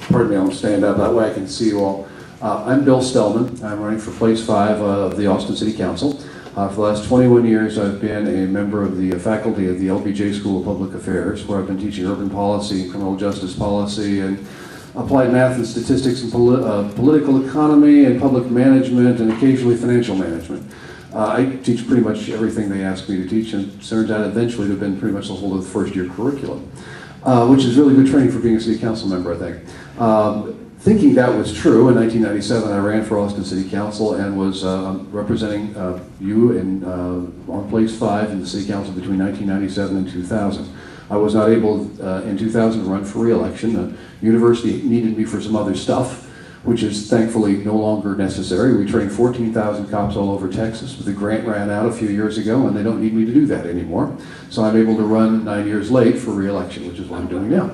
Pardon me, I'll stand up, that way I can see you all. I'm Bill Spelman. I'm running for place 5 of the Austin City Council. For the last 21 years, I've been a member of the faculty of the LBJ School of Public Affairs, where I've been teaching urban policy, criminal justice policy, and applied math and statistics and political economy and public management and occasionally financial management. I teach pretty much everything they ask me to teach, and it turns out eventually to have been pretty much the whole of the first-year curriculum, which is really good training for being a city council member, I think. Thinking that was true, in 1997 I ran for Austin City Council and was representing you on place 5 in the City Council between 1997 and 2000. I was not able in 2000 to run for re-election. The university needed me for some other stuff, which is thankfully no longer necessary. We trained 14,000 cops all over Texas, but the grant ran out a few years ago and they don't need me to do that anymore. So I'm able to run 9 years late for re-election, which is what I'm doing now.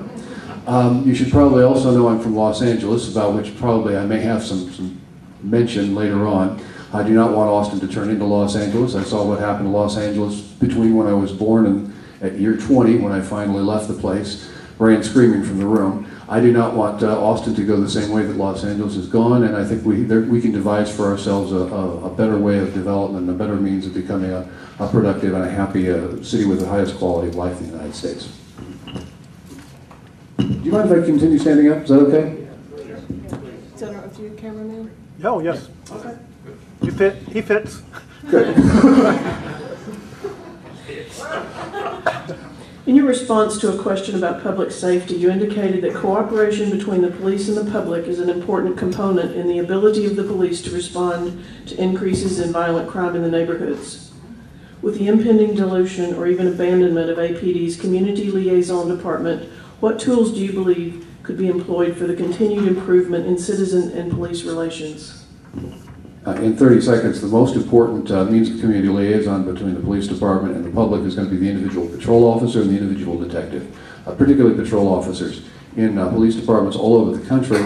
You should probably also know I'm from Los Angeles, about which probably I may have some mention later on. I do not want Austin to turn into Los Angeles. I saw what happened to Los Angeles between when I was born and at year 20, when I finally left the place, ran screaming from the room. I do not want Austin to go the same way that Los Angeles has gone, and I think we can devise for ourselves a better way of development, a better means of becoming a productive and a happy city with the highest quality of life in the United States. Do you mind if I continue standing up? Is that okay? Is that a few cameraman? Oh, yes. Okay. He fits. Good. In your response to a question about public safety, you indicated that cooperation between the police and the public is an important component in the ability of the police to respond to increases in violent crime in the neighborhoods. With the impending dilution or even abandonment of APD's Community Liaison Department, what tools do you believe could be employed for the continued improvement in citizen and police relations? In 30 seconds, the most important means of community liaison between the police department and the public is going to be the individual patrol officer and the individual detective, particularly patrol officers. In police departments all over the country,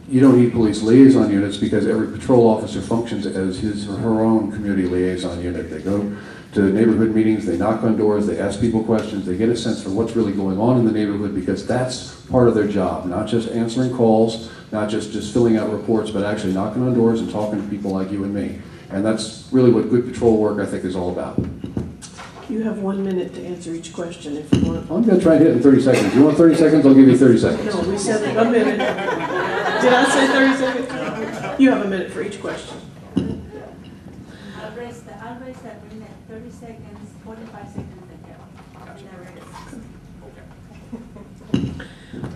you don't need police liaison units because every patrol officer functions as his or her own community liaison unit. They go to neighborhood meetings, they knock on doors, they ask people questions, they get a sense for what's really going on in the neighborhood because that's part of their job, not just answering calls, not just filling out reports, but actually knocking on doors and talking to people like you and me. And that's really what good patrol work, I think, is all about. You have 1 minute to answer each question if you want. I'm going to try and hit it in 30 seconds. You want 30 seconds? I'll give you 30 seconds. No, we said 1 minute. Did I say 30 seconds? You have a minute for each question. I'll raise that minute, 30 seconds, 45 seconds again.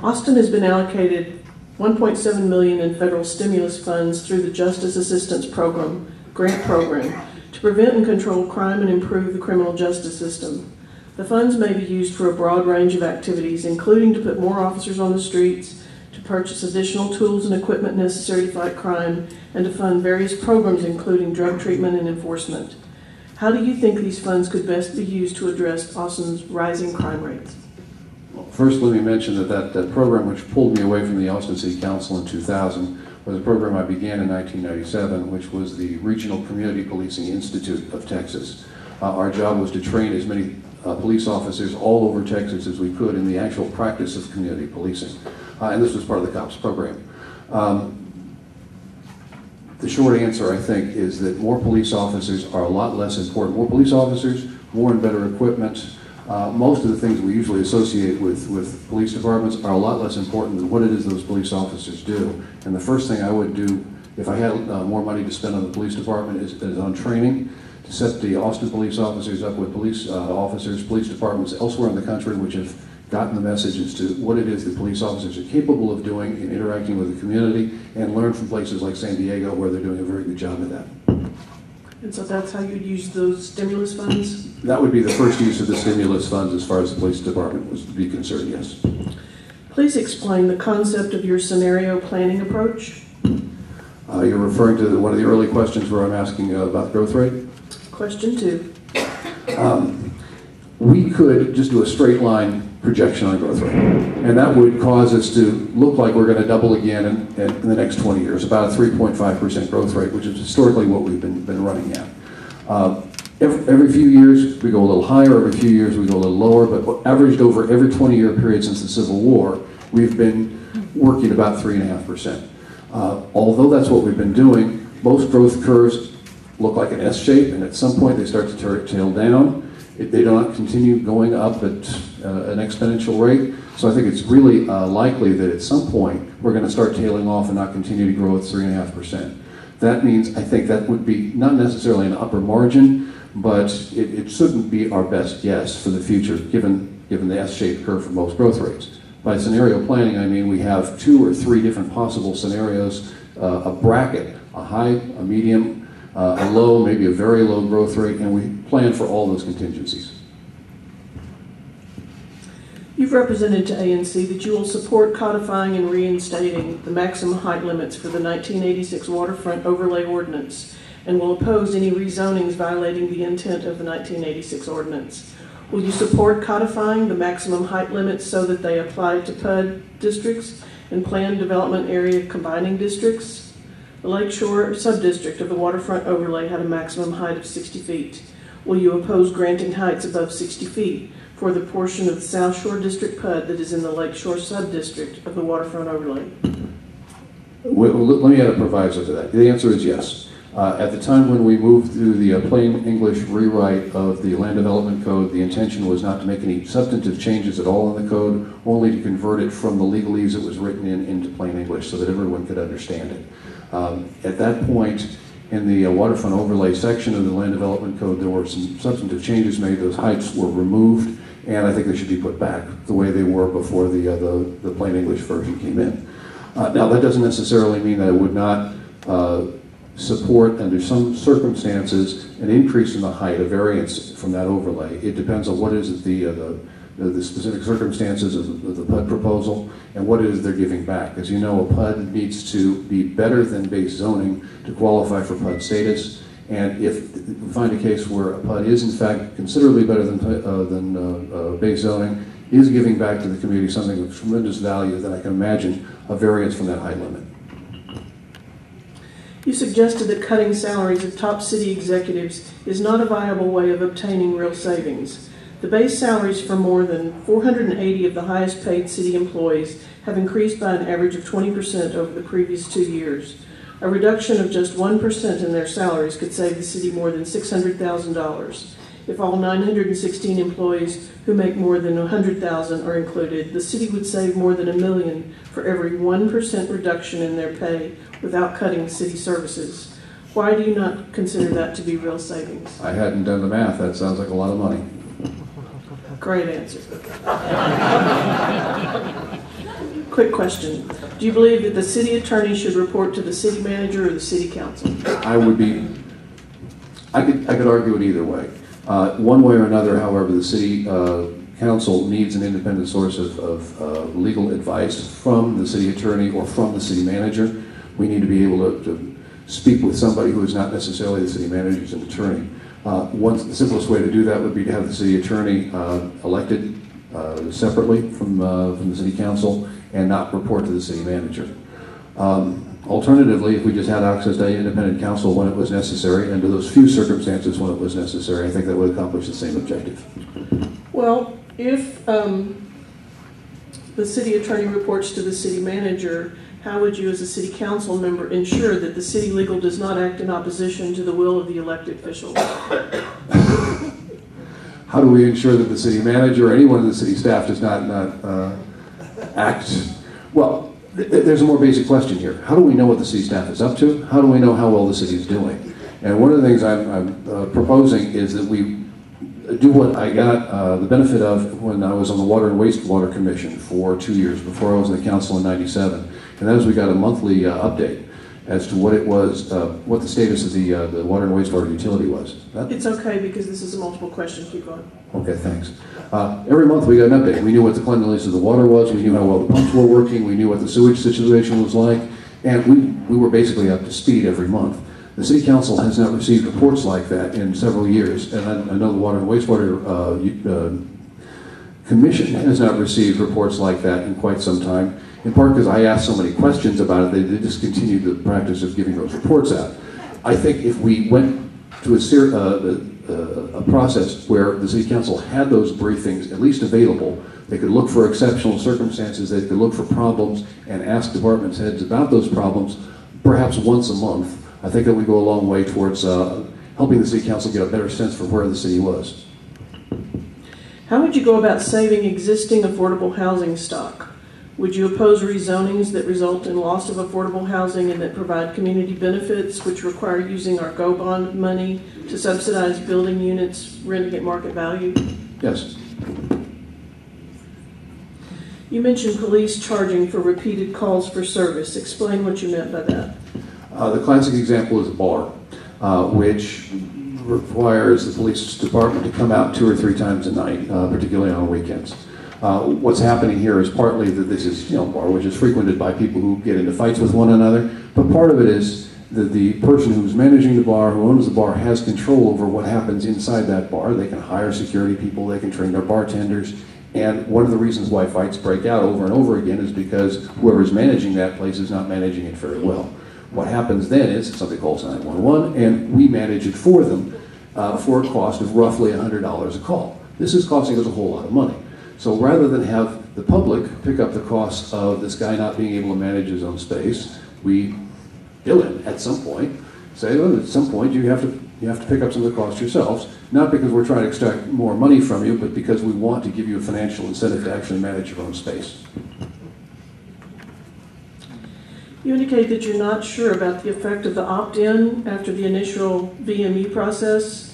Austin has been allocated $1.7 million in federal stimulus funds through the Justice Assistance Program, grant program, to prevent and control crime and improve the criminal justice system. The funds may be used for a broad range of activities, including to put more officers on the streets, to purchase additional tools and equipment necessary to fight crime, and to fund various programs including drug treatment and enforcement. How do you think these funds could best be used to address Austin's rising crime rates? Well, first, let me mention that program which pulled me away from the Austin City Council in 2000 was a program I began in 1997, which was the Regional Community Policing Institute of Texas. Our job was to train as many police officers all over Texas as we could in the actual practice of community policing. And this was part of the COPS program. The short answer, I think, is that more police officers are a lot less important. More police officers, more and better equipment. Most of the things we usually associate with police departments are a lot less important than what it is those police officers do. And the first thing I would do if I had more money to spend on the police department is on training, to set the Austin police officers up with police officers, police departments elsewhere in the country which have gotten the message as to what it is that police officers are capable of doing in interacting with the community, and learn from places like San Diego where they're doing a very good job of that. And so that's how you'd use those stimulus funds? That would be the first use of the stimulus funds as far as the police department was to be concerned, yes. Please explain the concept of your scenario planning approach. You're referring to one of the early questions where I'm asking about growth rate? Question 2. We could just do a straight line projection on growth rate, and that would cause us to look like we're going to double again in the next 20 years, about a 3.5% growth rate, which is historically what we've been running at. Every few years we go a little higher, every few years we go a little lower, but averaged over every 20-year period since the Civil War, we've been working about 3.5%. Although that's what we've been doing, most growth curves look like an S shape, and at some point they start to tail down. They don't continue going up at an exponential rate. So I think it's really likely that at some point we're going to start tailing off and not continue to grow at 3.5%. That means I think that would be not necessarily an upper margin, but it shouldn't be our best guess for the future, given the S-shaped curve for most growth rates. By scenario planning, I mean we have 2 or 3 different possible scenarios, a bracket, a high, a medium, a low, maybe a very low growth rate, and we plan for all those contingencies. You've represented to ANC that you will support codifying and reinstating the maximum height limits for the 1986 Waterfront Overlay Ordinance and will oppose any rezonings violating the intent of the 1986 ordinance. Will you support codifying the maximum height limits so that they apply to PUD districts and planned development area combining districts? The Lakeshore subdistrict of the Waterfront Overlay had a maximum height of 60 feet. Will you oppose granting heights above 60 feet for the portion of the South Shore District PUD that is in the Lakeshore subdistrict of the Waterfront Overlay? Well, let me add a proviso to that. The answer is yes. At the time when we moved through the plain English rewrite of the Land Development Code, the intention was not to make any substantive changes at all in the code, only to convert it from the legalese it was written in into plain English so that everyone could understand it. At that point, in the waterfront overlay section of the Land Development Code, there were some substantive changes made. Those heights were removed, and I think they should be put back the way they were before the plain English version came in. Now, that doesn't necessarily mean that I would not support, under some circumstances, an increase in the height, a variance from that overlay. It depends on what is the specific circumstances of the PUD proposal and what it is they're giving back. As you know, a PUD needs to be better than base zoning to qualify for PUD status. And if we find a case where a PUD is in fact considerably better than base zoning, is giving back to the community something of tremendous value, then I can imagine a variance from that height limit. You suggested that cutting salaries of top city executives is not a viable way of obtaining real savings. The base salaries for more than 480 of the highest paid city employees have increased by an average of 20% over the previous 2 years. A reduction of just 1% in their salaries could save the city more than $600,000. If all 916 employees who make more than $100,000 are included, the city would save more than $1 million for every 1% reduction in their pay without cutting city services. Why do you not consider that to be real savings? I hadn't done the math. That sounds like a lot of money. Great answer. Quick question. Do you believe that the city attorney should report to the city manager or the city council? I could argue it either way. One way or another, however, the city council needs an independent source of legal advice from the city attorney or from the city manager. We need to be able to speak with somebody who is not necessarily the city manager as an attorney. The simplest way to do that would be to have the city attorney elected separately from the city council and not report to the city manager. Alternatively, if we just had access to independent counsel when it was necessary, and to those few circumstances when it was necessary, I think that would accomplish the same objective. Well, if the city attorney reports to the city manager, how would you as a city council member ensure that the city legal does not act in opposition to the will of the elected officials? How do we ensure that the city manager or anyone in the city staff does not act? Well, there's a more basic question here. How do we know what the city staff is up to? How do we know how well the city is doing? And one of the things I'm proposing is that we do what I got the benefit of when I was on the Water and Wastewater Commission for 2 years before I was in the council in '97. And that is we got a monthly update as to what it was, what the status of the water and wastewater utility was. It's okay because this is a multiple question. Keep going. Okay, thanks. Every month we got an update. We knew what the cleanliness of the water was. We knew how well the pumps were working. We knew what the sewage situation was like. And we were basically up to speed every month. The City Council has not received reports like that in several years. And I know the Water and Wastewater Commission has not received reports like that in quite some time. In part because I asked so many questions about it, they discontinued the practice of giving those reports out. I think if we went to a process where the city council had those briefings at least available. They could look for exceptional circumstances, they could look for problems and ask department heads about those problems perhaps once a month. I think that would go a long way towards helping the city council get a better sense for where the city was. How would you go about saving existing affordable housing stock? Would you oppose rezonings that result in loss of affordable housing and that provide community benefits, which require using our GO bond money to subsidize building units renting at market value? Yes. You mentioned police charging for repeated calls for service. Explain what you meant by that. The classic example is a bar, which requires the police department to come out 2 or 3 times a night, particularly on weekends. What's happening here is partly that this is, a bar which is frequented by people who get into fights with one another, but part of it is that the person who's managing the bar, who owns the bar, has control over what happens inside that bar. They can hire security people, they can train their bartenders, and one of the reasons why fights break out over and over again is because whoever's managing that place is not managing it very well. What happens then is somebody calls 911 and we manage it for them for a cost of roughly $100 a call. This is costing us a whole lot of money. So rather than have the public pick up the cost of this guy not being able to manage his own space, we bill him at some point, say, well, at some point you have to pick up some of the costs yourselves, not because we're trying to extract more money from you, but because we want to give you a financial incentive to actually manage your own space. You indicate that you're not sure about the effect of the opt-in after the initial VMU process.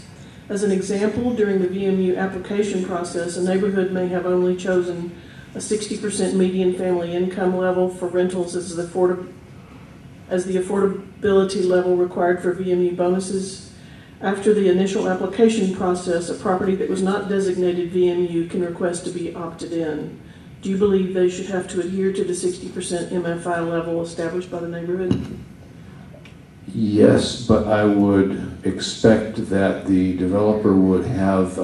As an example, during the VMU application process, a neighborhood may have only chosen a 60% median family income level for rentals as the affordability level required for VMU bonuses. After the initial application process, a property that was not designated VMU can request to be opted in. Do you believe they should have to adhere to the 60% MFI level established by the neighborhood? Yes, but I would expect that the developer would have,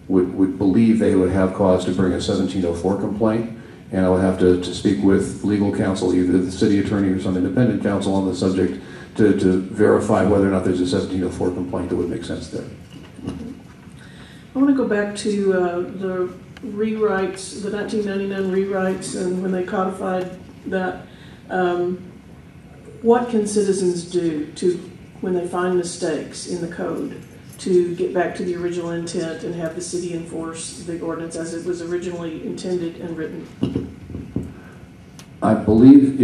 would believe they would have cause to bring a 1704 complaint, and I would have to speak with legal counsel, either the city attorney or some independent counsel on the subject to verify whether or not there's a 1704 complaint that would make sense there. I want to go back to the rewrites, the 1999 rewrites, and when they codified that. What can citizens do when they find mistakes in the code to get back to the original intent and have the city enforce the ordinance as it was originally intended and written? I believe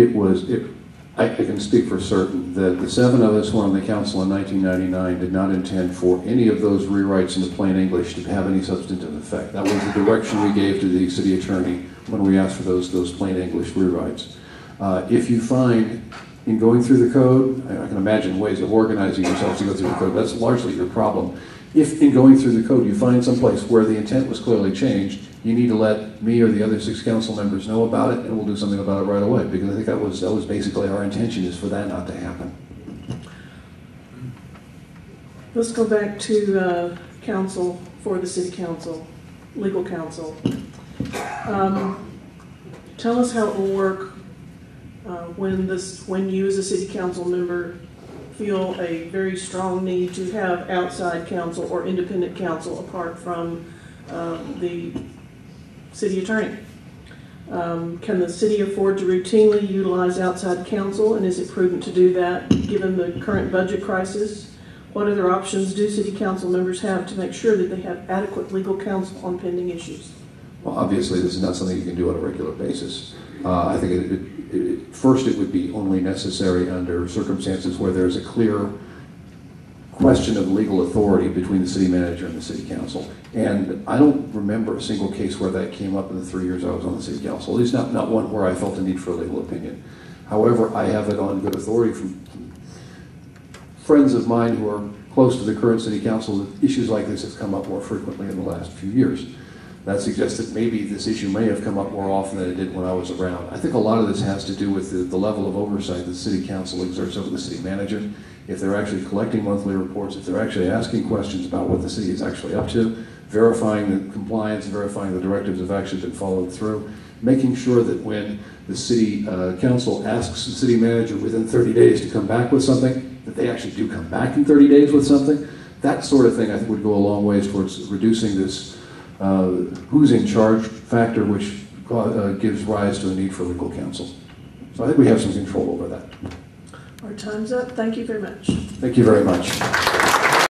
I can speak for certain that the 7 of us who were on the council in 1999 did not intend for any of those rewrites into plain English to have any substantive effect. That was the direction we gave to the city attorney when we asked for those plain English rewrites. If you find in going through the code, I can imagine ways of organizing yourself to go through the code, that's largely your problem. If in going through the code you find someplace where the intent was clearly changed, you need to let me or the other 6 council members know about it, and we'll do something about it right away, because I think that was basically our intention, is for that not to happen. Let's go back to counsel for the city council, legal counsel. Tell us how it will work when you as a city council member feel a very strong need to have outside counsel or independent counsel apart from the city attorney. Can the city afford to routinely utilize outside counsel, and is it prudent to do that given the current budget crisis? What other options do city council members have to make sure that they have adequate legal counsel on pending issues? Well, obviously this is not something you can do on a regular basis. I think first it would be only necessary under circumstances where there's a clear question of legal authority between the city manager and the city council. And I don't remember a single case where that came up in the 3 years I was on the city council, at least not one where I felt the need for a legal opinion. However, I have it on good authority from friends of mine who are close to the current city council that issues like this have come up more frequently in the last few years. That suggests that maybe this issue may have come up more often than it did when I was around. I think a lot of this has to do with the level of oversight that the city council exerts over the city manager. If they're actually collecting monthly reports, if they're actually asking questions about what the city is actually up to, verifying the compliance, verifying the directives have actually been followed through, making sure that when the city council asks the city manager within 30 days to come back with something, that they actually do come back in 30 days with something. That sort of thing I think would go a long ways towards reducing this who's in charge factor, which gives rise to a need for legal counsel. So I think we have some control over that. Our time's up. Thank you very much. Thank you very much.